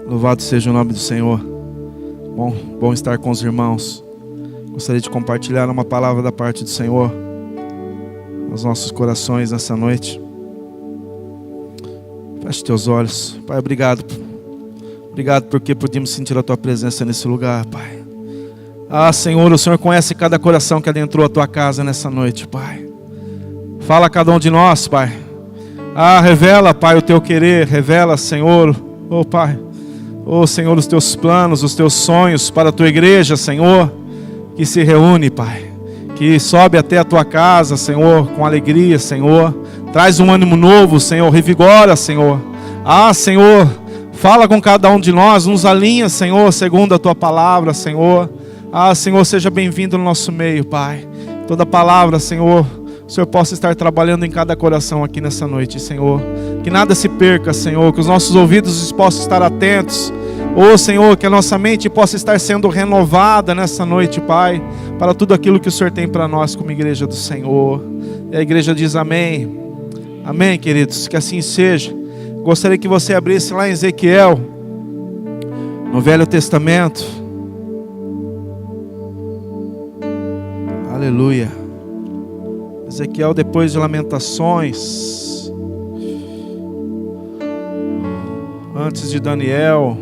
Louvado seja o nome do Senhor. Bom estar com os irmãos. Gostaria de compartilhar uma palavra da parte do Senhor aos nossos corações nessa noite. Feche teus olhos. Pai, obrigado. Obrigado porque podemos sentir a Tua presença nesse lugar, Pai. Senhor, o Senhor conhece cada coração que adentrou a Tua casa nessa noite, Pai. Fala a cada um de nós, Pai. Revela, Pai, o Teu querer. Revela, Senhor, Pai. Senhor, os Teus planos, os Teus sonhos para a Tua igreja, Senhor, que se reúne, Pai, que sobe até a Tua casa, Senhor, com alegria, Senhor, traz um ânimo novo, Senhor, revigora, Senhor. Senhor, fala com cada um de nós, nos alinha, Senhor, segundo a Tua palavra, Senhor. Senhor, seja bem-vindo no nosso meio, Pai. Toda palavra, Senhor, o Senhor possa estar trabalhando em cada coração aqui nessa noite, Senhor. Que nada se perca, Senhor, que os nossos ouvidos possam estar atentos. Senhor, que a nossa mente possa estar sendo renovada nessa noite, Pai, para tudo aquilo que o Senhor tem para nós como igreja do Senhor. E a igreja diz amém. Amém, queridos, que assim seja. Gostaria que você abrisse lá em Ezequiel, no Velho Testamento. Aleluia. Ezequiel depois de Lamentações, antes de Daniel.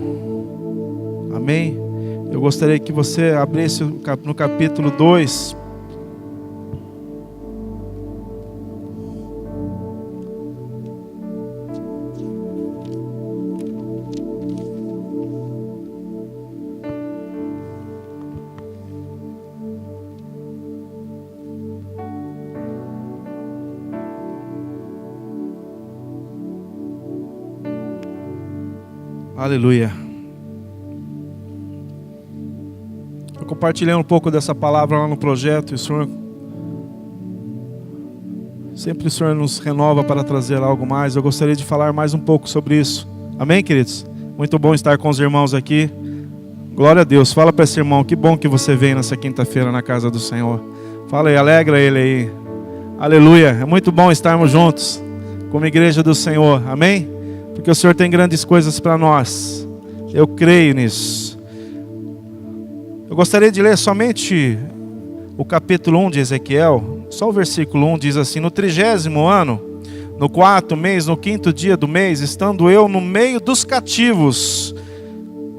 Amém? Eu gostaria que você abrisse no capítulo 2. Aleluia. Eu compartilhei um pouco dessa palavra lá no projeto. E o Senhor nos renova para trazer algo mais. Eu gostaria de falar mais um pouco sobre isso. Amém, queridos? Muito bom estar com os irmãos aqui. Glória a Deus. Fala para esse irmão, que bom que você veio nessa quinta-feira na casa do Senhor. Fala aí, alegra ele aí. Aleluia. É muito bom estarmos juntos como igreja do Senhor. Amém? Porque o Senhor tem grandes coisas para nós. Eu creio nisso. Eu gostaria de ler somente o capítulo 1 de Ezequiel. Só o versículo 1 diz assim: no 30º ano, no 4º mês, no 5º dia do mês, estando eu no meio dos cativos.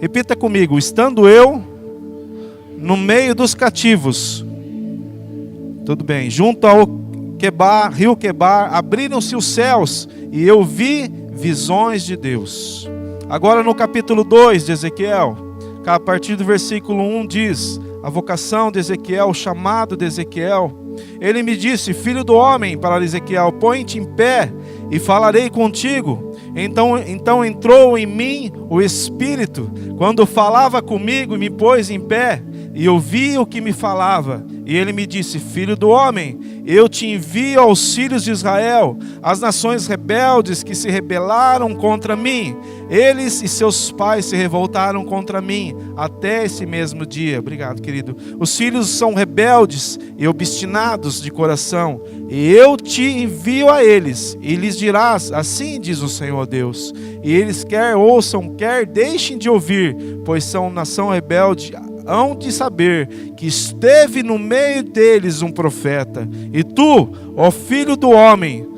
Repita comigo: estando eu no meio dos cativos. Tudo bem. Junto ao rio Quebar, abriram-se os céus e eu vi visões de Deus. Agora no capítulo 2 de Ezequiel, a partir do versículo 1 diz a vocação de Ezequiel, o chamado de Ezequiel. Ele me disse: filho do homem, para Ezequiel, põe-te em pé e falarei contigo. Então entrou em mim o Espírito, quando falava comigo, me pôs em pé, e eu vi o que me falava. E ele me disse: filho do homem, eu te envio aos filhos de Israel, as nações rebeldes que se rebelaram contra mim. Eles e seus pais se revoltaram contra mim até esse mesmo dia. Obrigado, querido. Os filhos são rebeldes e obstinados de coração, e eu te envio a eles, e lhes dirás: assim diz o Senhor Deus. E eles quer ouçam, quer deixem de ouvir, pois são nação rebelde, hão de saber que esteve no meio deles um profeta. E tu, ó filho do homem,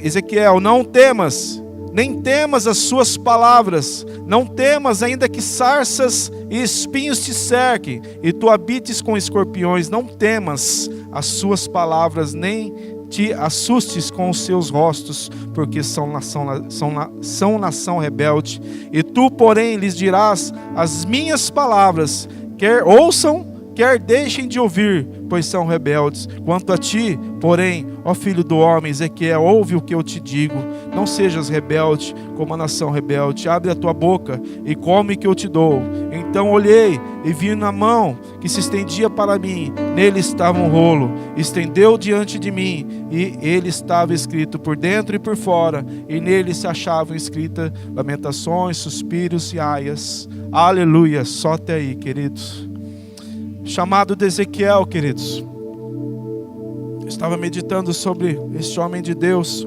Ezequiel, não temas, nem temas as suas palavras, não temas ainda que sarças e espinhos te cerquem, e tu habites com escorpiões. Não temas as suas palavras, nem te assustes com os seus rostos, porque são nação rebelde. E tu, porém, lhes dirás as minhas palavras, quer ouçam, quer deixem de ouvir, pois são rebeldes. Quanto a ti, porém, ó filho do homem, Ezequiel, ouve o que eu te digo. Não sejas rebelde como a nação rebelde. Abre a tua boca e come o que eu te dou. Então olhei e vi na mão que se estendia para mim. Nele estava um rolo. Estendeu diante de mim, e ele estava escrito por dentro e por fora. E nele se achavam escritas lamentações, suspiros e aias. Aleluia. Só até aí, queridos. Chamado de Ezequiel, queridos. Eu estava meditando sobre este homem de Deus.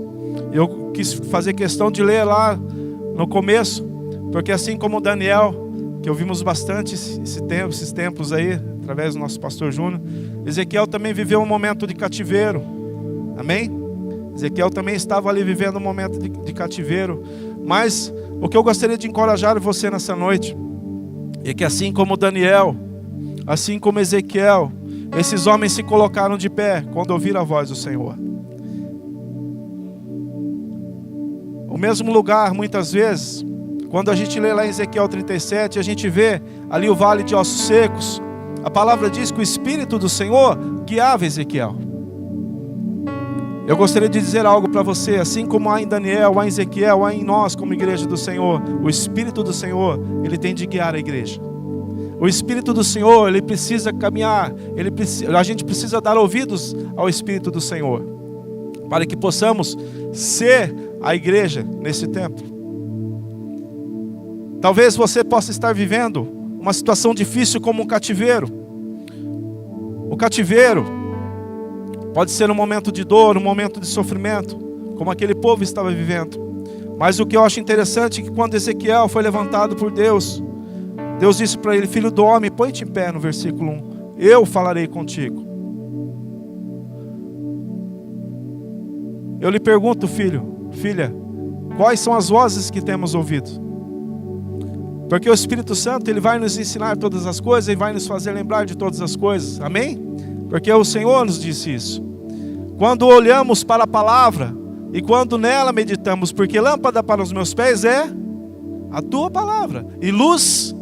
Eu quis fazer questão de ler lá no começo, Porque assim como Daniel, que ouvimos bastante esses tempos aí, através do nosso pastor Júnior, Ezequiel também viveu um momento de cativeiro. Amém? Ezequiel também estava ali vivendo um momento de cativeiro. Mas o que eu gostaria de encorajar você nessa noite é que assim como Daniel, assim como Ezequiel, esses homens se colocaram de pé quando ouviram a voz do Senhor. O mesmo lugar, muitas vezes, quando a gente lê lá em Ezequiel 37, a gente vê ali o vale de ossos secos. A palavra diz que o Espírito do Senhor guiava Ezequiel. Eu gostaria de dizer algo para você, assim como há em Daniel, há em Ezequiel, há em nós como igreja do Senhor, o Espírito do Senhor, Ele tem de guiar a igreja. O Espírito do Senhor, Ele precisa caminhar, a gente precisa dar ouvidos ao Espírito do Senhor, para que possamos ser a igreja nesse tempo. Talvez você possa estar vivendo uma situação difícil como um cativeiro. O cativeiro pode ser um momento de dor, um momento de sofrimento, como aquele povo estava vivendo. Mas o que eu acho interessante é que quando Ezequiel foi levantado por Deus, Deus disse para ele: filho do homem, põe-te em pé, no versículo 1. Eu falarei contigo. Eu lhe pergunto, filha, quais são as vozes que temos ouvido? Porque o Espírito Santo, Ele vai nos ensinar todas as coisas e vai nos fazer lembrar de todas as coisas. Amém? Porque o Senhor nos disse isso. Quando olhamos para a palavra e quando nela meditamos, porque lâmpada para os meus pés é a tua palavra e luz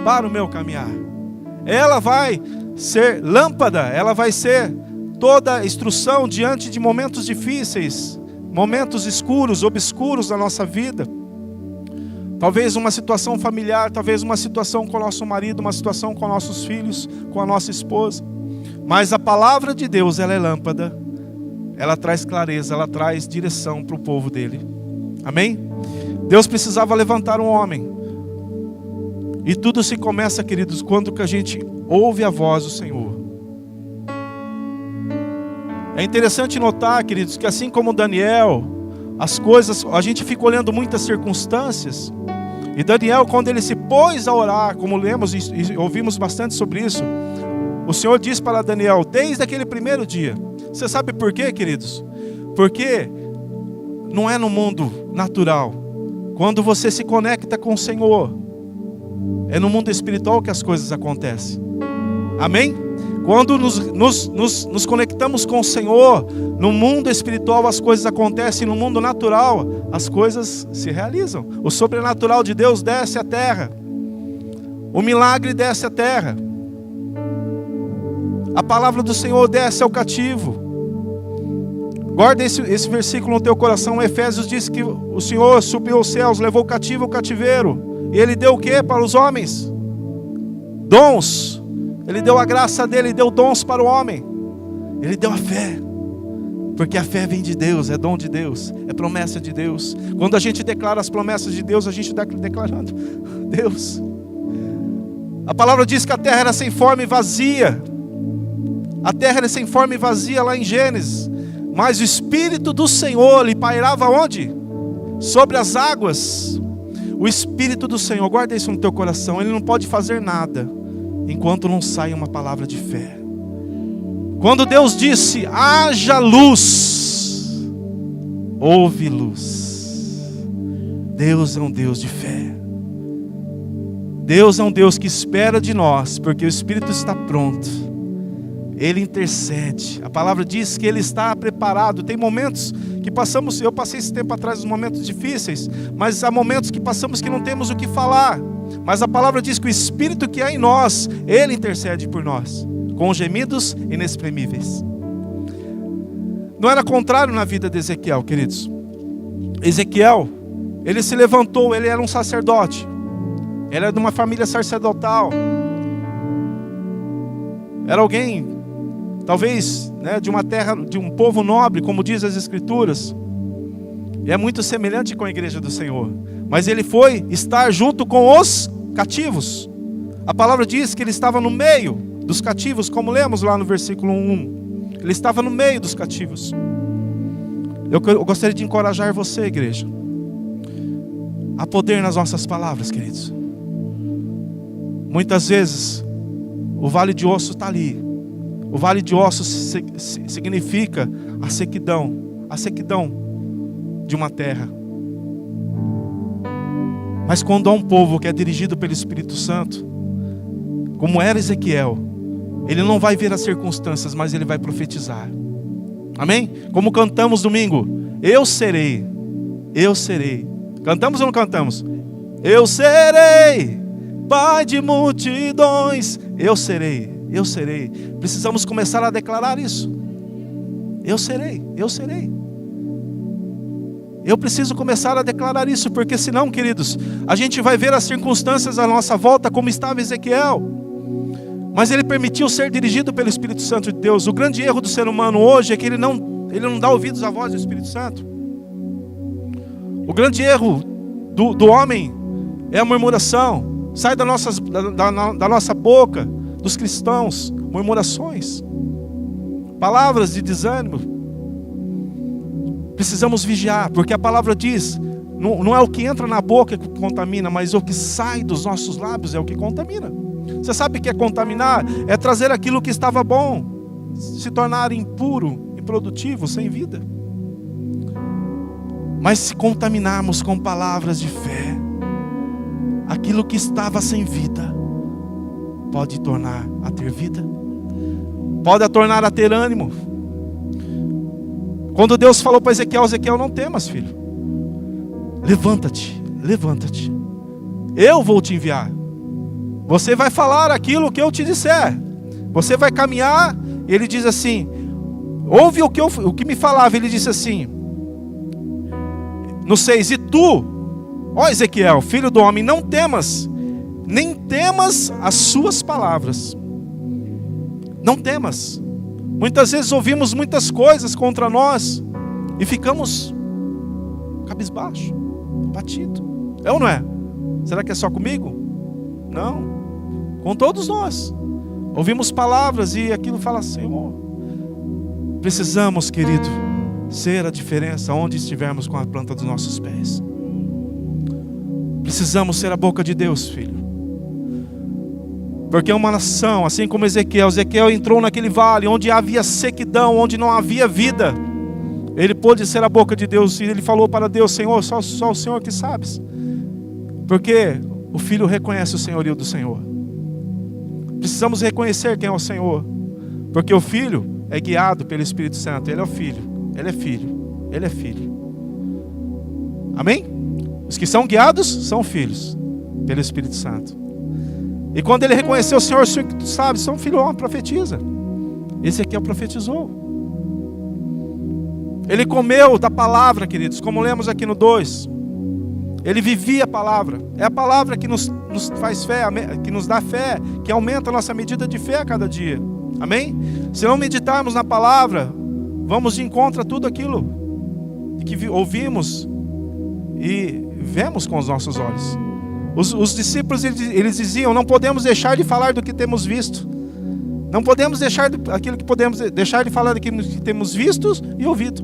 para o meu caminhar. Ela vai ser lâmpada, ela vai ser toda instrução diante de momentos difíceis, momentos escuros, obscuros da nossa vida. Talvez uma situação familiar, talvez uma situação com o nosso marido, uma situação com nossos filhos, com a nossa esposa. Mas a palavra de Deus, ela é lâmpada, ela traz clareza, ela traz direção para o povo dele. Amém? Deus precisava levantar um homem. E tudo se começa, queridos, quando que a gente ouve a voz do Senhor. É interessante notar, queridos, que assim como Daniel, as coisas, a gente fica olhando muitas circunstâncias. E Daniel, quando ele se pôs a orar, como lemos e ouvimos bastante sobre isso, o Senhor diz para Daniel, desde aquele primeiro dia. Você sabe por quê, queridos? Porque não é no mundo natural. Quando você se conecta com o Senhor, é no mundo espiritual que as coisas acontecem. Amém? Quando nos conectamos com o Senhor, no mundo espiritual as coisas acontecem, no mundo natural as coisas se realizam. O sobrenatural de Deus desce à terra. O milagre desce à terra. A palavra do Senhor desce ao cativo. Guarda esse versículo no teu coração. Efésios diz que o Senhor subiu aos céus, levou o cativo ao cativeiro. E Ele deu o que para os homens? Dons. Ele deu a graça dele, deu dons para o homem. Ele deu a fé. Porque a fé vem de Deus, é dom de Deus, é promessa de Deus. Quando a gente declara as promessas de Deus, a gente está declarando Deus. A palavra diz que a terra era sem forma e vazia. A terra era sem forma e vazia lá em Gênesis. Mas o Espírito do Senhor lhe pairava onde? Sobre as águas. O Espírito do Senhor, guarda isso no teu coração, Ele não pode fazer nada enquanto não sai uma palavra de fé. Quando Deus disse, haja luz, houve luz. Deus é um Deus de fé. Deus é um Deus que espera de nós, porque o Espírito está pronto. Ele intercede. A palavra diz que Ele está preparado. Tem momentos que passamos, eu passei esse tempo atrás, os momentos difíceis, mas há momentos que passamos que não temos o que falar. Mas a palavra diz que o Espírito que há em nós, Ele intercede por nós, com gemidos inexprimíveis. Não era contrário na vida de Ezequiel, queridos. Ezequiel, ele se levantou, ele era um sacerdote. Ele era de uma família sacerdotal. Era alguém, talvez, né, de uma terra, de um povo nobre, como diz as Escrituras. E é muito semelhante com a igreja do Senhor. Mas ele foi estar junto com os cativos. A palavra diz que ele estava no meio dos cativos, como lemos lá no versículo 1. Ele estava no meio dos cativos. Eu gostaria de encorajar você, igreja. Há poder nas nossas palavras, queridos. Muitas vezes, o vale de osso está ali. O vale de ossos significa a sequidão de uma terra. Mas quando há um povo que é dirigido pelo Espírito Santo, como era Ezequiel, ele não vai ver as circunstâncias, mas ele vai profetizar. Amém? Como cantamos domingo, eu serei. Cantamos ou não cantamos? Eu serei, Pai de multidões. Eu serei. Precisamos começar a declarar isso. Eu serei. Eu preciso começar a declarar isso, porque senão, queridos, a gente vai ver as circunstâncias à nossa volta como estava Ezequiel. Mas ele permitiu ser dirigido pelo Espírito Santo de Deus. O grande erro do ser humano hoje é que ele não dá ouvidos à voz do Espírito Santo. O grande erro do homem é a murmuração. Sai da nossa boca, dos cristãos, murmurações, palavras de desânimo. Precisamos vigiar, porque a palavra diz, não é o que entra na boca que contamina, mas o que sai dos nossos lábios é o que contamina. Você sabe o que é contaminar? É trazer aquilo que estava bom, se tornar impuro, improdutivo, sem vida. Mas se contaminarmos com palavras de fé, aquilo que estava sem vida, pode tornar a ter vida, pode tornar a ter ânimo. Quando Deus falou para Ezequiel, não temas, filho. Levanta-te. Eu vou te enviar. Você vai falar aquilo que eu te disser. Você vai caminhar. Ele diz assim, ouve o que me falava. Ele disse assim, no 6, e tu, ó Ezequiel, filho do homem, não temas, nem temas as suas palavras. Não temas. Muitas vezes ouvimos muitas coisas contra nós e ficamos cabisbaixo, abatido. É ou não é? Será que é só comigo? Não. Com todos nós. Ouvimos palavras e aquilo fala, Senhor, precisamos, querido, ser a diferença onde estivermos com a planta dos nossos pés. Precisamos ser a boca de Deus, filho. Porque é uma nação, assim como Ezequiel entrou naquele vale onde havia sequidão, onde não havia vida. Ele pôde ser a boca de Deus e ele falou para Deus, Senhor, só o Senhor que sabes. Porque o filho reconhece o senhorio do Senhor. Precisamos reconhecer quem é o Senhor. Porque o filho é guiado pelo Espírito Santo. Ele é o filho. Ele é filho. Amém? Os que são guiados são filhos pelo Espírito Santo. E quando ele reconheceu o Senhor que tu sabes, são filho, profetiza. Ezequiel profetizou. Ele comeu da palavra, queridos, como lemos aqui no 2. Ele vivia a palavra. É a palavra que nos faz fé, que nos dá fé, que aumenta a nossa medida de fé a cada dia. Amém? Se não meditarmos na palavra, vamos de encontro a tudo aquilo que ouvimos e vemos com os nossos olhos. Os discípulos, eles diziam, não podemos deixar de falar do que temos visto. Não podemos deixar deixar de falar daquilo que temos visto e ouvido.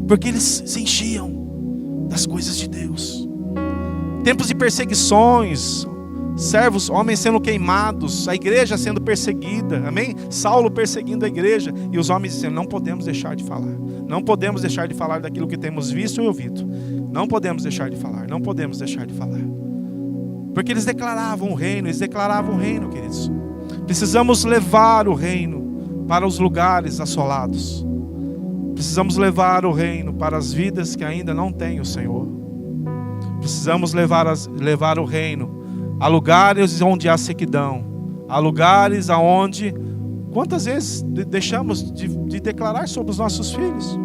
Porque eles se enchiam das coisas de Deus. Tempos de perseguições, servos, homens sendo queimados, a igreja sendo perseguida, amém? Saulo perseguindo a igreja, e os homens dizendo, não podemos deixar de falar. Não podemos deixar de falar daquilo que temos visto e ouvido. Não podemos deixar de falar, Porque eles declaravam o reino, queridos. Precisamos levar o reino para os lugares assolados. Precisamos levar o reino para as vidas que ainda não têm o Senhor. Precisamos levar o reino a lugares onde há sequidão, a lugares aonde, quantas vezes deixamos de declarar sobre os nossos filhos?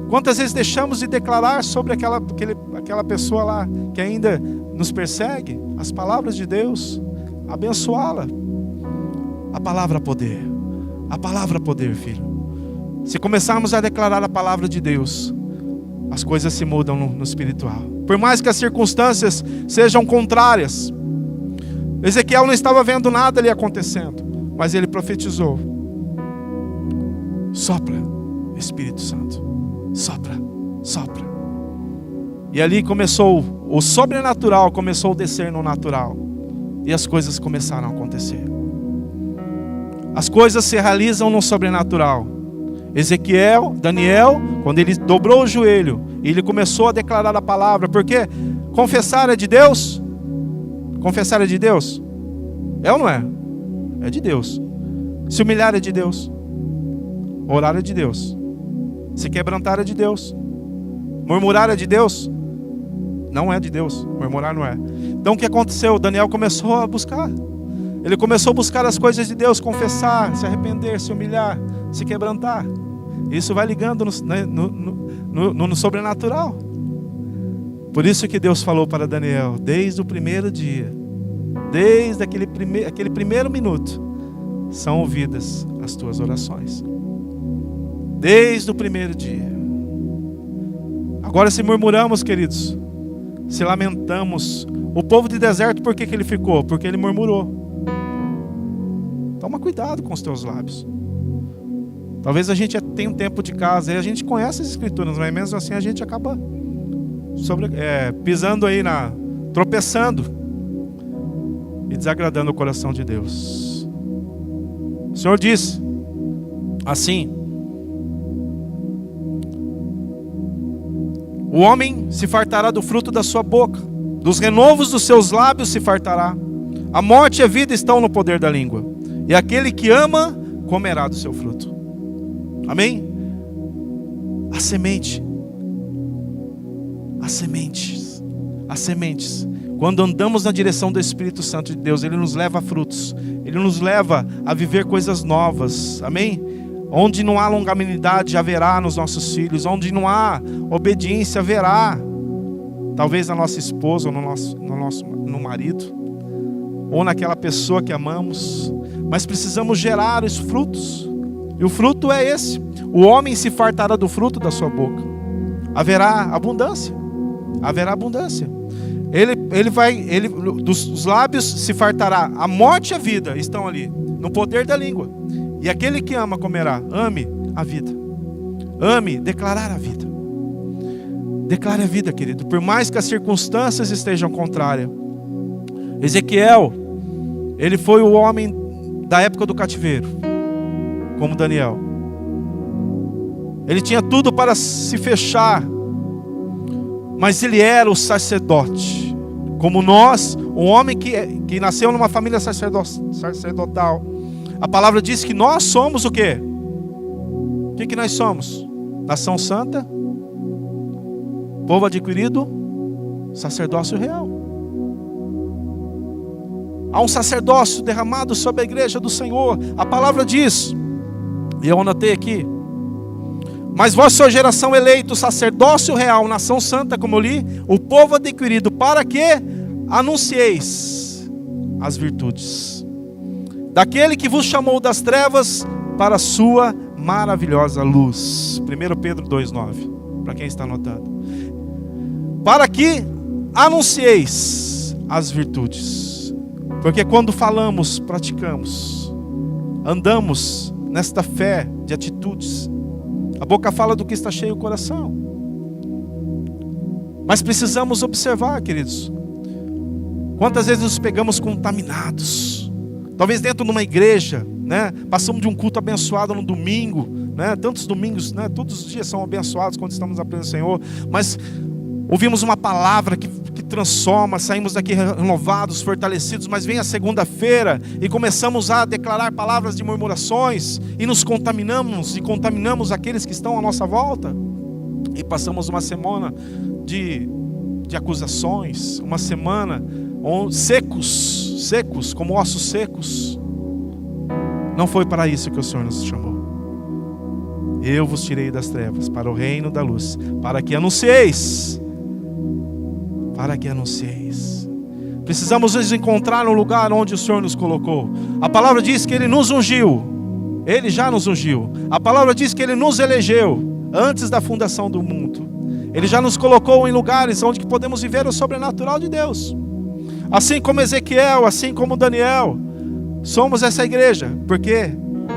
Quantas vezes deixamos de declarar sobre aquela pessoa lá que ainda nos persegue? As palavras de Deus, abençoá-la. A palavra poder, filho. Se começarmos a declarar a palavra de Deus, as coisas se mudam no espiritual. Por mais que as circunstâncias sejam contrárias, Ezequiel não estava vendo nada ali acontecendo, mas ele profetizou. Sopra, Espírito Santo, sopra. E ali começou, o sobrenatural começou a descer no natural. E as coisas começaram a acontecer. As coisas se realizam no sobrenatural. Daniel, quando ele dobrou o joelho, e ele começou a declarar a palavra, porque confessar é de Deus? Confessar é de Deus? É ou não é? É de Deus. Se humilhar é de Deus. Orar é de Deus. Se quebrantar é de Deus. Murmurar é de Deus? Não é de Deus. Murmurar não é. Então o que aconteceu? Daniel começou a buscar. Ele começou a buscar as coisas de Deus, confessar, se arrepender, se humilhar, se quebrantar. Isso vai ligando no sobrenatural. Por isso que Deus falou para Daniel, desde o primeiro dia, desde aquele primeiro minuto, são ouvidas as tuas orações. Desde o primeiro dia. Agora, se murmuramos, queridos, se lamentamos, o povo de deserto, por que ele ficou? Porque ele murmurou. Toma cuidado com os teus lábios. Talvez a gente tenha um tempo de casa e a gente conhece as escrituras, mas mesmo assim a gente acaba pisando aí, tropeçando e desagradando o coração de Deus. O Senhor diz assim: o homem se fartará do fruto da sua boca, dos renovos dos seus lábios se fartará. A morte e a vida estão no poder da língua, e aquele que ama comerá do seu fruto. Amém? A semente. As sementes. Quando andamos na direção do Espírito Santo de Deus, Ele nos leva a frutos. Ele nos leva a viver coisas novas. Amém? Onde não há longanimidade, haverá nos nossos filhos. Onde não há obediência, haverá. Talvez na nossa esposa, ou no marido, ou naquela pessoa que amamos. Mas precisamos gerar os frutos. E o fruto é esse: o homem se fartará do fruto da sua boca. Haverá abundância. Dos lábios se fartará. A morte e a vida estão ali, no poder da língua. E aquele que ama comerá. Ame a vida. Ame declarar a vida. Declare a vida, querido. Por mais que as circunstâncias estejam contrárias. Ezequiel, ele foi o homem da época do cativeiro, como Daniel. Ele tinha tudo para se fechar, mas ele era o sacerdote, como nós, um homem que nasceu numa família sacerdotal. A palavra diz que nós somos o quê? O que nós somos? Nação santa, povo adquirido, sacerdócio real. Há um sacerdócio derramado sobre a igreja do Senhor. A palavra diz, e eu anotei aqui: mas vós sois geração eleita, sacerdócio real, nação santa, como eu li, o povo adquirido, para que anuncieis as virtudes daquele que vos chamou das trevas para a sua maravilhosa luz. 1 Pedro 2,9, para quem está anotando. Para que anuncieis as virtudes. Porque quando falamos, praticamos, andamos nesta fé de atitudes. A boca fala do que está cheio o coração. Mas precisamos observar, queridos. Quantas vezes nos pegamos contaminados? Talvez dentro de uma igreja, né? Passamos de um culto abençoado no domingo, né? Tantos domingos, né? Todos os dias são abençoados quando estamos na presença do Senhor. Mas ouvimos uma palavra que transforma, saímos daqui renovados, fortalecidos, mas vem a segunda-feira e começamos a declarar palavras de murmurações e nos contaminamos e contaminamos aqueles que estão à nossa volta e passamos uma semana de acusações, uma semana secos, como ossos secos. Não foi para isso que o Senhor nos chamou. Eu vos tirei das trevas para o reino da luz, para que anuncieis. Precisamos nos encontrar no lugar onde o Senhor nos colocou. A palavra diz que Ele nos ungiu. Ele já nos ungiu. A palavra diz que Ele nos elegeu antes da fundação do mundo. Ele já nos colocou em lugares onde podemos viver o sobrenatural de Deus. Assim como Ezequiel, assim como Daniel, somos essa igreja, porque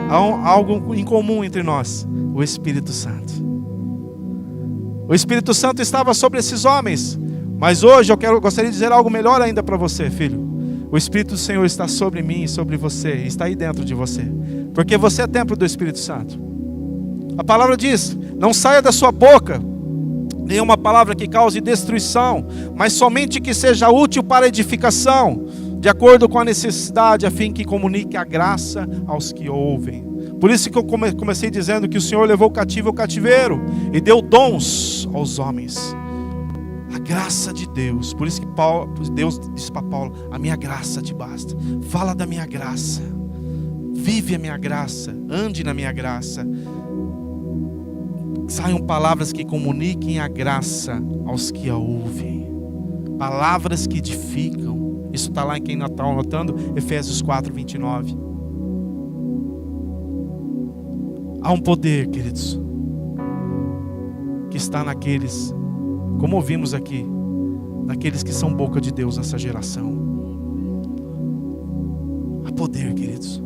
há algo em comum entre nós: o Espírito Santo. O Espírito Santo estava sobre esses homens. Mas hoje eu gostaria de dizer algo melhor ainda para você, filho. O Espírito do Senhor está sobre mim e sobre você, está aí dentro de você, porque você é templo do Espírito Santo. A palavra diz: não saia da sua boca nenhuma palavra que cause destruição, mas somente que seja útil para edificação, de acordo com a necessidade, a fim que comunique a graça aos que ouvem. Por isso que eu comecei dizendo que o Senhor levou o cativo ao cativeiro e deu dons aos homens. A graça de Deus. Por isso que Deus disse para Paulo: a minha graça te basta. Fala da minha graça, vive a minha graça, ande na minha graça. Saiam palavras que comuniquem a graça aos que a ouvem, palavras que edificam. Isso está lá em quem está anotando, Efésios 4:29. Há um poder, queridos, que está naqueles, como ouvimos aqui, naqueles que são boca de Deus nessa geração. Há poder, queridos,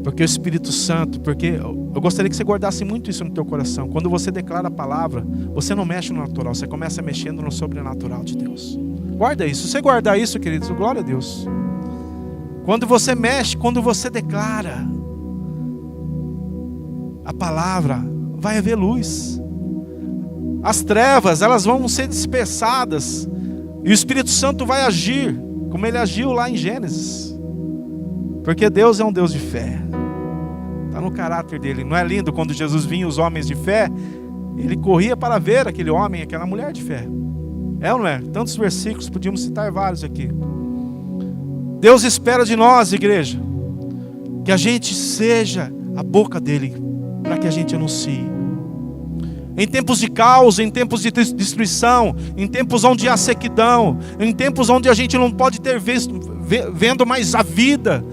porque o Espírito Santo, porque eu gostaria que você guardasse muito isso no teu coração. Quando você declara a palavra, você não mexe no natural, você começa mexendo no sobrenatural de Deus. Guarda isso. Se você guardar isso, queridos, glória a Deus. Quando você mexe, quando você declara a palavra, vai haver luz. As trevas, elas vão ser dispersadas, e o Espírito Santo vai agir como ele agiu lá em Gênesis, porque Deus é um Deus de fé. Está no caráter dele. Não é lindo quando Jesus vinha os homens de fé, ele corria para ver aquele homem, aquela mulher de fé. É ou não é? Tantos versículos, podíamos citar vários aqui. Deus espera de nós, igreja, que a gente seja a boca dele, para que a gente anuncie. Em tempos de caos, em tempos de destruição, em tempos onde há sequidão, em tempos onde a gente não pode ter vendo mais a vida,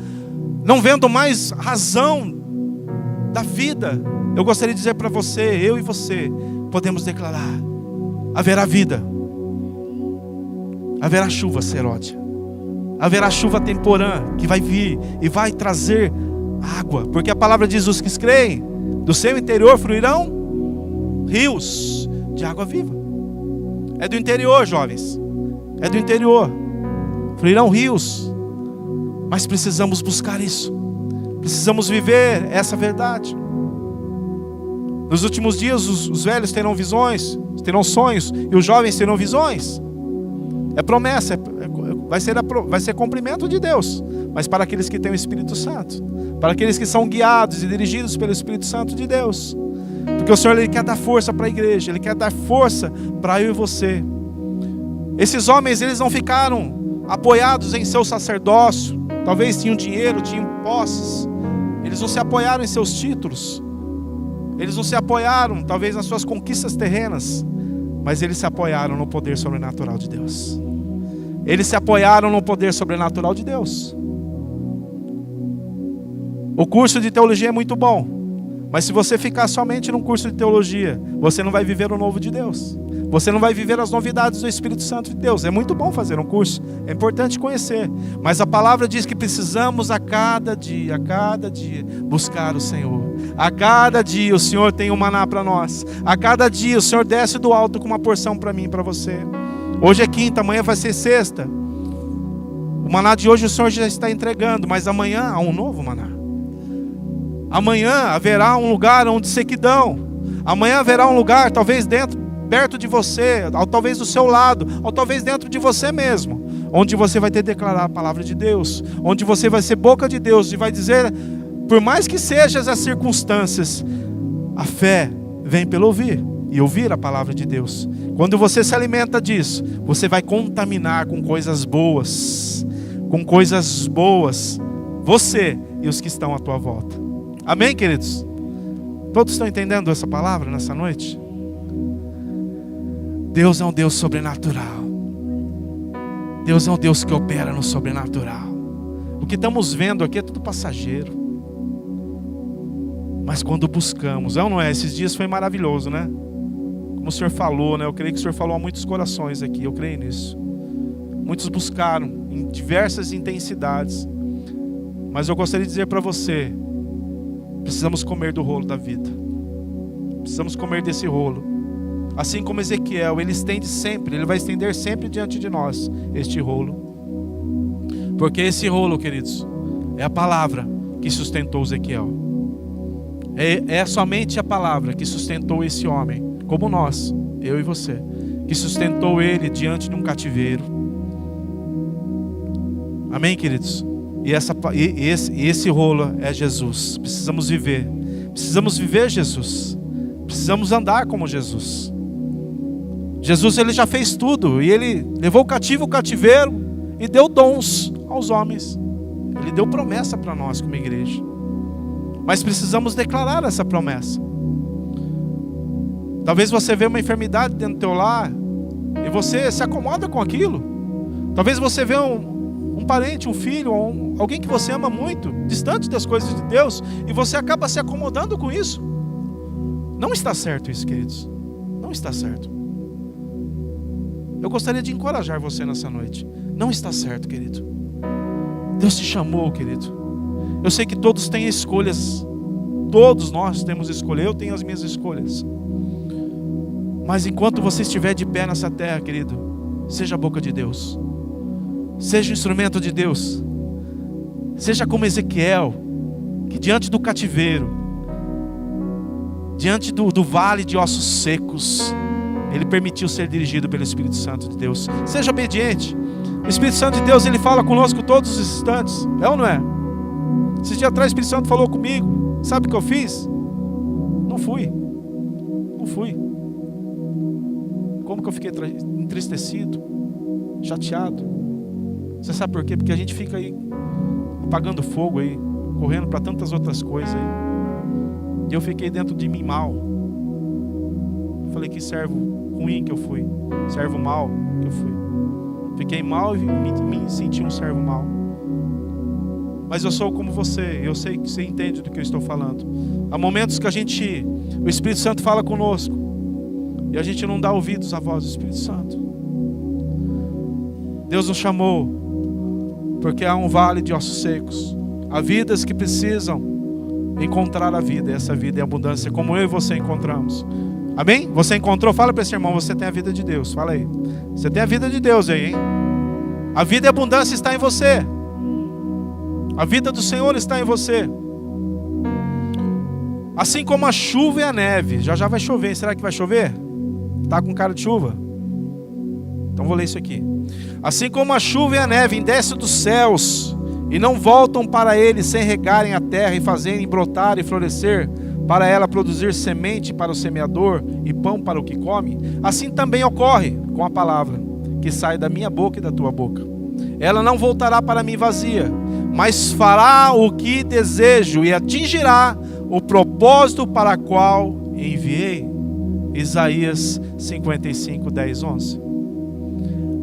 não vendo mais razão da vida, eu gostaria de dizer para você, eu e você, podemos declarar: haverá vida, haverá chuva seródia, haverá chuva temporã que vai vir e vai trazer água, porque a palavra diz: os que creem, do seu interior fluirão rios de água viva. É do interior, jovens, é do interior, fluirão rios. Mas precisamos buscar isso, precisamos viver essa verdade. Nos últimos dias os velhos terão visões, terão sonhos, e os jovens terão visões. É promessa, vai ser cumprimento de Deus, mas para aqueles que têm o Espírito Santo, para aqueles que são guiados e dirigidos pelo Espírito Santo de Deus. Porque o Senhor, ele quer dar força para a igreja, ele quer dar força para eu e você. Esses homens, eles não ficaram apoiados em seu sacerdócio. Talvez tinham dinheiro, tinham posses. Eles não se apoiaram em seus títulos. Eles não se apoiaram, talvez, nas suas conquistas terrenas. Mas eles se apoiaram no poder sobrenatural de Deus. Eles se apoiaram no poder sobrenatural de Deus. O curso de teologia é muito bom, mas se você ficar somente num curso de teologia, você não vai viver o novo de Deus. Você não vai viver as novidades do Espírito Santo de Deus. É muito bom fazer um curso, é importante conhecer, mas a palavra diz que precisamos a cada dia, buscar o Senhor. A cada dia o Senhor tem um maná para nós. A cada dia o Senhor desce do alto com uma porção para mim e para você. Hoje é quinta, amanhã vai ser sexta. O maná de hoje o Senhor já está entregando, mas amanhã há um novo maná. Amanhã haverá um lugar onde sequidão. Amanhã haverá um lugar, talvez perto de você, ou talvez do seu lado, ou talvez dentro de você mesmo, onde você vai ter que declarar a palavra de Deus, onde você vai ser boca de Deus e vai dizer, por mais que sejam as circunstâncias, a fé vem pelo ouvir, e ouvir a palavra de Deus. Quando você se alimenta disso, você vai contaminar com coisas boas, você e os que estão à tua volta. Amém, queridos? Todos estão entendendo essa palavra nessa noite? Deus é um Deus sobrenatural. Deus é um Deus que opera no sobrenatural. O que estamos vendo aqui é tudo passageiro. Mas quando buscamos, não é? Esses dias foi maravilhoso, né? Como o Senhor falou, né? Eu creio que o Senhor falou a muitos corações aqui, eu creio nisso. Muitos buscaram em diversas intensidades. Mas eu gostaria de dizer para você, precisamos comer do rolo da vida. Precisamos comer desse rolo. Assim como Ezequiel, ele estende sempre, ele vai estender sempre diante de nós este rolo. Porque esse rolo, queridos, é a palavra que sustentou Ezequiel. É somente a palavra que sustentou esse homem, como nós, eu e você, que sustentou ele diante de um cativeiro. Amém, queridos? E esse rolo é Jesus. Precisamos viver Jesus. Precisamos andar como Jesus. Jesus, ele já fez tudo, e ele levou o cativeiro e deu dons aos homens. Ele deu promessa para nós como igreja. Mas precisamos declarar essa promessa. Talvez você vê uma enfermidade dentro do teu lar e você se acomoda com aquilo. Talvez você vê um parente, um filho, alguém que você ama muito, distante das coisas de Deus, e você acaba se acomodando com isso. Não está certo isso, queridos. Não está certo. Eu gostaria de encorajar você nessa noite. Não está certo, querido. Deus te chamou, querido. Eu sei que todos têm escolhas. Todos nós temos escolha. Eu tenho as minhas escolhas. Mas enquanto você estiver de pé nessa terra, querido, seja a boca de Deus. Seja o instrumento de Deus. Seja como Ezequiel, que diante do cativeiro, diante do vale de ossos secos, ele permitiu ser dirigido pelo Espírito Santo de Deus. Seja obediente. O Espírito Santo de Deus, ele fala conosco todos os instantes. É ou não é? Esses dias atrás o Espírito Santo falou comigo. Sabe o que eu fiz? Não fui. Como que eu fiquei entristecido, chateado? Você sabe por quê? Porque a gente fica aí apagando fogo aí, correndo para tantas outras coisas aí. E eu fiquei dentro de mim mal. Eu falei, que servo ruim que eu fui, servo mau que eu fui. Fiquei mal e me senti um servo mau. Mas eu sou como você, eu sei que você entende do que eu estou falando. Há momentos que o Espírito Santo fala conosco e a gente não dá ouvidos à voz do Espírito Santo. Deus nos chamou porque há um vale de ossos secos. Há vidas que precisam encontrar a vida, e essa vida é abundância, como eu e você encontramos. Amém? Você encontrou? Fala para esse irmão, você tem a vida de Deus. Fala aí. Você tem a vida de Deus aí, hein? A vida e a abundância está em você. A vida do Senhor está em você. Assim como a chuva e a neve. Já vai chover. Será que vai chover? Está com cara de chuva? Então vou ler isso aqui. Assim como a chuva e a neve descem dos céus e não voltam para ele sem regarem a terra e fazerem brotar e florescer, para ela produzir semente para o semeador e pão para o que come, assim também ocorre com a palavra que sai da minha boca e da tua boca. Ela não voltará para mim vazia, mas fará o que desejo e atingirá o propósito para o qual enviei. Isaías 55, 10, 11.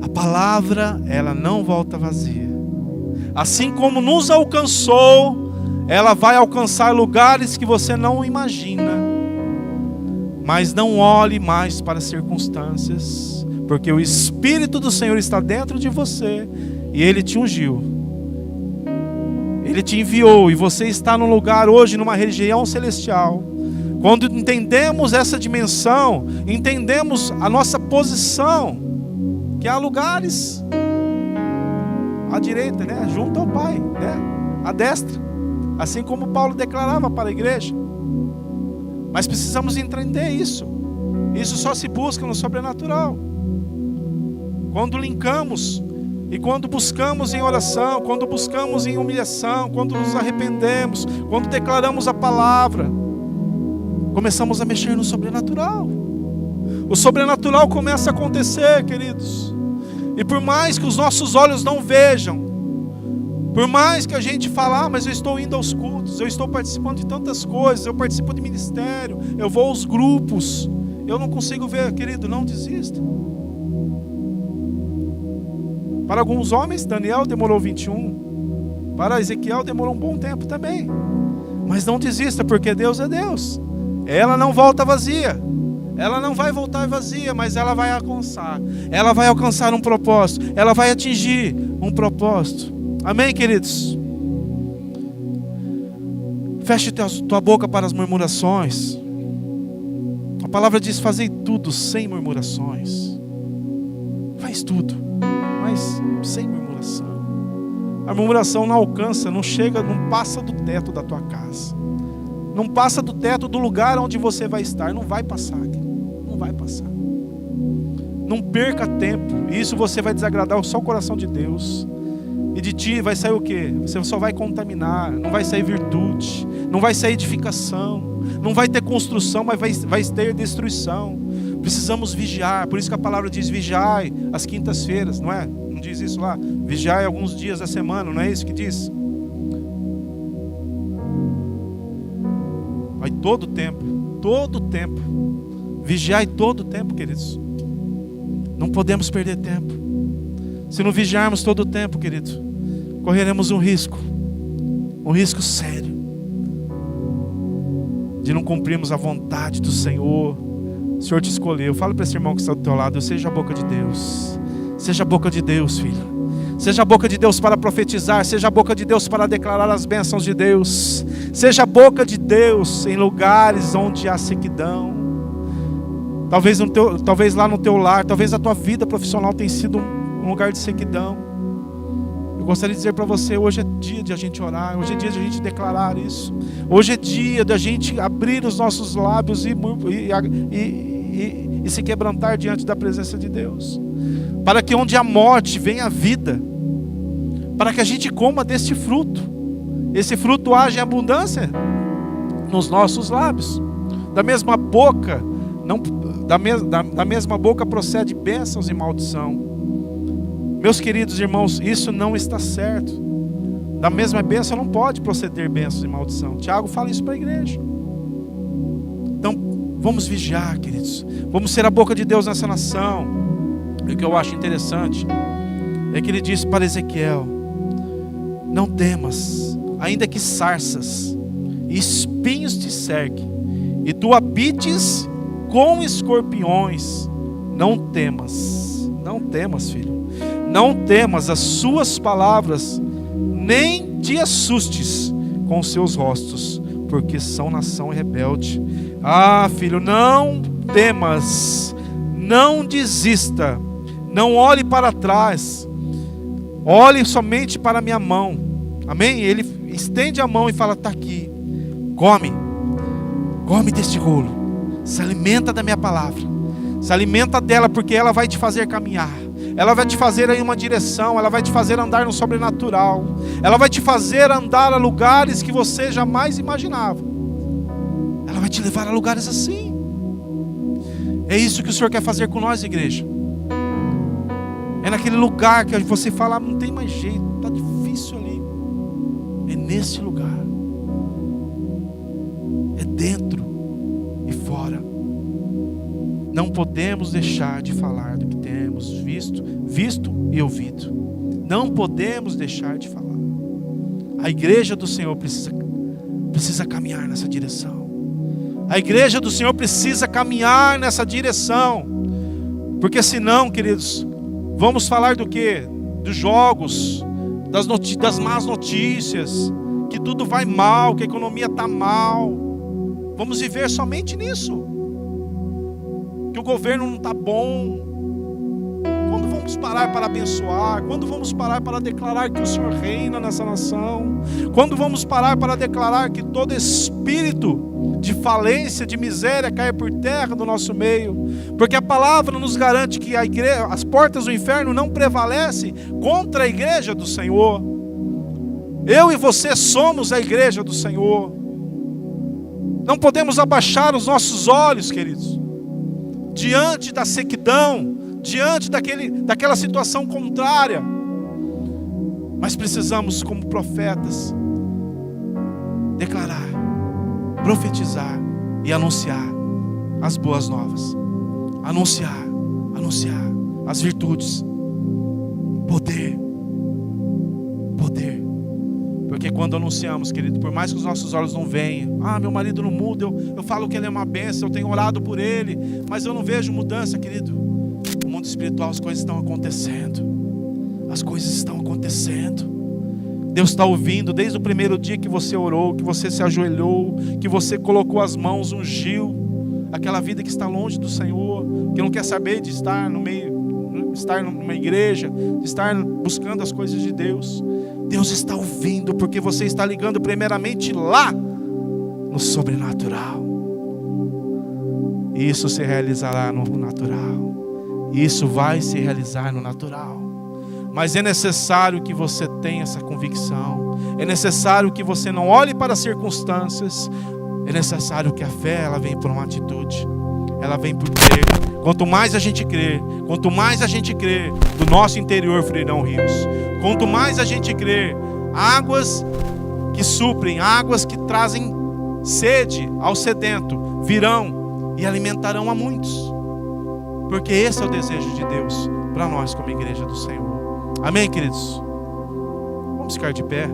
A palavra, ela não volta vazia. Assim como nos alcançou, ela vai alcançar lugares que você não imagina. Mas não olhe mais para as circunstâncias, porque o Espírito do Senhor está dentro de você e Ele te ungiu. Ele te enviou e você está num lugar hoje, numa região celestial. Quando entendemos essa dimensão, entendemos a nossa posição, que há lugares à direita, né? Junto ao Pai, né? À destra. Assim como Paulo declarava para a igreja. Mas precisamos entender isso. Isso só se busca no sobrenatural. Quando linkamos e quando buscamos em oração, quando buscamos em humilhação, quando nos arrependemos, quando declaramos a palavra, começamos a mexer no sobrenatural. O sobrenatural começa a acontecer, queridos. E por mais que os nossos olhos não vejam, por mais que a gente fale, mas eu estou indo aos cultos, eu estou participando de tantas coisas, eu participo de ministério, eu vou aos grupos, eu não consigo ver, querido, não desista. Para alguns homens, Daniel demorou 21, para Ezequiel demorou um bom tempo também. Mas não desista, porque Deus é Deus. Ela não volta vazia. Ela não vai voltar vazia, mas ela vai alcançar. Ela vai alcançar um propósito. Ela vai atingir um propósito. Amém, queridos? Feche tua boca para as murmurações. A palavra diz: fazei tudo sem murmurações. Faz tudo, mas sem murmuração. A murmuração não alcança, não chega, não passa do teto da tua casa. Não passa do teto do lugar onde você vai estar. Não vai passar, não vai passar. Não perca tempo. Isso você vai desagradar só o coração de Deus. E de ti vai sair o quê? Você só vai contaminar. Não vai sair virtude. Não vai sair edificação. Não vai ter construção, mas vai ter destruição. Precisamos vigiar. Por isso que a palavra diz: vigiai às quintas-feiras, não é? Não diz isso lá? Vigiai alguns dias da semana, não é isso que diz? Vai todo o tempo. Todo o tempo. Vigiai todo o tempo, queridos. Não podemos perder tempo. Se não vigiarmos todo o tempo, querido, correremos um risco sério, de não cumprirmos a vontade do Senhor. O Senhor te escolheu. Fala para esse irmão que está do teu lado: seja a boca de Deus. Seja a boca de Deus, filho. Seja a boca de Deus para profetizar. Seja a boca de Deus para declarar as bênçãos de Deus. Seja a boca de Deus em lugares onde há sequidão. Talvez lá no teu lar, talvez a tua vida profissional tenha sido um lugar de sequidão. Eu gostaria de dizer para você: hoje é dia de a gente orar. Hoje é dia de a gente declarar isso. Hoje é dia de a gente abrir os nossos lábios e se quebrantar diante da presença de Deus, para que onde há morte venha a vida, para que a gente coma deste fruto. Esse fruto age em abundância nos nossos lábios. Da mesma boca da mesma boca procede bênçãos e maldição. Meus queridos irmãos, isso não está certo. Da mesma bênção não pode proceder bênçãos e maldição. Tiago fala isso para a igreja. Então vamos vigiar, queridos. Vamos ser a boca de Deus nessa nação. E o que eu acho interessante é que ele diz para Ezequiel: não temas, ainda que sarças e espinhos te cerquem, e tu habites com escorpiões. Não temas, não temas, filho. Não temas as suas palavras, nem te assustes com seus rostos, porque são nação rebelde. Ah, filho, não temas, não desista, não olhe para trás, olhe somente para a minha mão. Amém? Ele estende a mão e fala: está aqui, come deste rolo, se alimenta da minha palavra, se alimenta dela, porque ela vai te fazer caminhar, ela vai te fazer em uma direção, ela vai te fazer andar no sobrenatural, ela vai te fazer andar a lugares que você jamais imaginava, ela vai te levar a lugares assim. É isso que o Senhor quer fazer com nós, igreja. É naquele lugar que você fala: não tem mais jeito, está difícil ali. É nesse lugar, é dentro e fora. Não podemos deixar de falar do que temos visto e ouvido. Não podemos deixar de falar. A igreja do Senhor precisa caminhar nessa direção. A igreja do Senhor precisa caminhar nessa direção. Porque senão, queridos, vamos falar do quê? Dos jogos, das más notícias, que tudo vai mal, que a economia está mal. Vamos viver somente nisso. Que o governo não está bom. Quando vamos parar para abençoar? Quando vamos parar para declarar que o Senhor reina nessa nação? Quando vamos parar para declarar que todo espírito de falência, de miséria cai por terra do nosso meio? Porque a palavra nos garante que as portas do inferno não prevalecem contra a igreja do Senhor. Eu e você somos a igreja do Senhor. Não podemos abaixar os nossos olhos, queridos, diante da sequidão, diante daquela situação contrária. Mas precisamos, como profetas, declarar, profetizar e anunciar as boas novas. Anunciar as virtudes, poder. Porque quando anunciamos, querido, por mais que os nossos olhos não venham, meu marido não muda, eu falo que ele é uma bênção, eu tenho orado por ele, mas eu não vejo mudança, querido. No mundo espiritual as coisas estão acontecendo. Deus está ouvindo desde o primeiro dia que você orou, que você se ajoelhou, que você colocou as mãos, ungiu. aquela vida que está longe do Senhor, que não quer saber de estar no meio, estar numa igreja, de estar buscando as coisas de Deus. Deus está ouvindo, porque você está ligando primeiramente lá no sobrenatural. Isso se realizará no natural. Isso vai se realizar no natural. Mas é necessário que você tenha essa convicção. É necessário que você não olhe para as circunstâncias. É necessário que a fé, ela venha por uma atitude. Ela vem por crer. Quanto mais a gente crer, quanto mais a gente crer, do nosso interior fluirão rios. Quanto mais a gente crer, águas que suprem, águas que trazem sede ao sedento, virão e alimentarão a muitos. Porque esse é o desejo de Deus para nós como igreja do Senhor. Amém, queridos? Vamos ficar de pé.